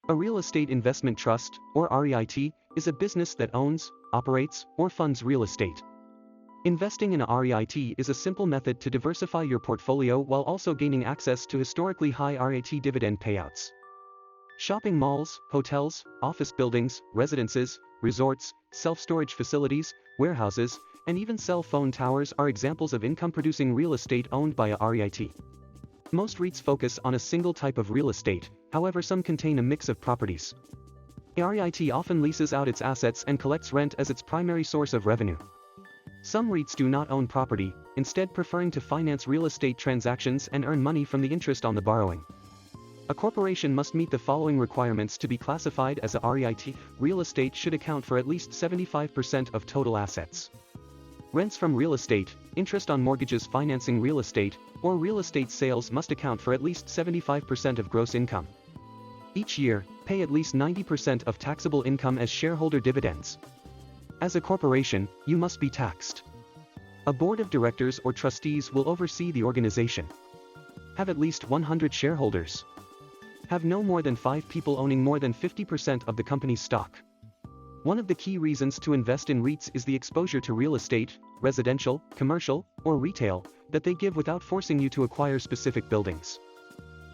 A real estate investment trust, or REIT, is a business that owns, operates, or funds real estate. Investing in a REIT is a simple method to diversify your portfolio while also gaining access to historically high REIT dividend payouts. Shopping malls, hotels, office buildings, residences, resorts, self-storage facilities, warehouses, and even cell phone towers are examples of income-producing real estate owned by a REIT. Most REITs focus on a single type of real estate, however some contain a mix of properties. A REIT often leases out its assets and collects rent as its primary source of revenue. Some REITs do not own property, instead preferring to finance real estate transactions and earn money from the interest on the borrowing. A corporation must meet the following requirements to be classified as a REIT. Real estate should account for at least 75% of total assets. Rents from real estate, interest on mortgages financing real estate, or real estate sales must account for at least 75% of gross income. Each year, pay at least 90% of taxable income as shareholder dividends. As a corporation, you must be taxed. A board of directors or trustees will oversee the organization. Have at least 100 shareholders. Have no more than 5 people owning more than 50% of the company's stock. One of the key reasons to invest in REITs is the exposure to real estate, residential, commercial, or retail, that they give without forcing you to acquire specific buildings.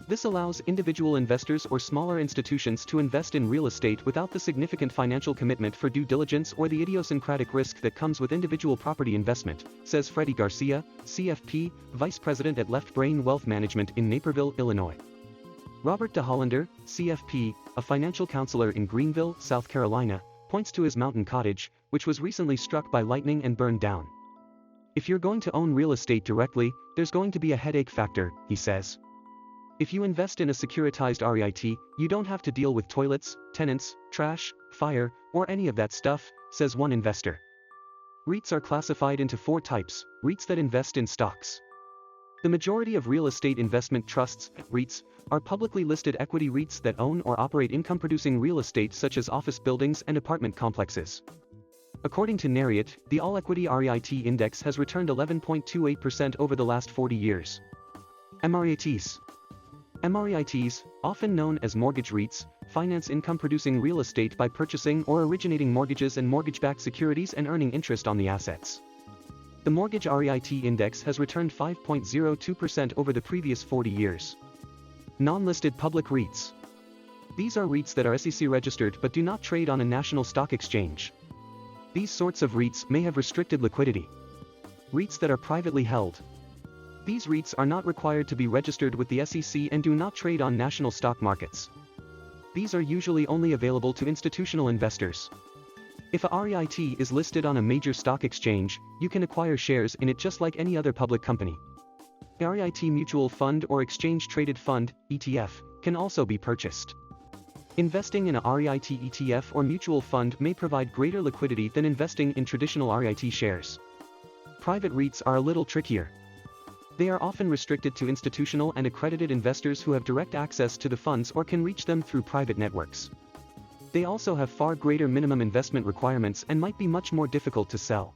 This allows individual investors or smaller institutions to invest in real estate without the significant financial commitment for due diligence or the idiosyncratic risk that comes with individual property investment, says Freddy Garcia, CFP, Vice President at Left Brain Wealth Management in Naperville, Illinois. Robert DeHollander, CFP, a financial counselor in Greenville, South Carolina, points to his mountain cottage, which was recently struck by lightning and burned down. If you're going to own real estate directly, there's going to be a headache factor, he says. If you invest in a securitized REIT, you don't have to deal with toilets, tenants, trash, fire, or any of that stuff, says one investor. REITs are classified into 4 types: REITs that invest in stocks. The majority of real estate investment trusts, REITs, are publicly listed equity REITs that own or operate income-producing real estate such as office buildings and apartment complexes. According to Nareit, the all-equity REIT index has returned 11.28% over the last 40 years. mREITs. mREITs, often known as mortgage REITs, finance income-producing real estate by purchasing or originating mortgages and mortgage-backed securities and earning interest on the assets. The mortgage REIT index has returned 5.02% over the previous 40 years. Non-listed public REITs. These are REITs that are SEC registered but do not trade on a national stock exchange. These sorts of REITs may have restricted liquidity. REITs that are privately held. These REITs are not required to be registered with the SEC and do not trade on national stock markets. These are usually only available to institutional investors. If a REIT is listed on a major stock exchange, you can acquire shares in it just like any other public company. A REIT mutual fund or exchange-traded fund, ETF, can also be purchased. Investing in a REIT ETF or mutual fund may provide greater liquidity than investing in traditional REIT shares. Private REITs are a little trickier. They are often restricted to institutional and accredited investors who have direct access to the funds or can reach them through private networks. They also have far greater minimum investment requirements and might be much more difficult to sell.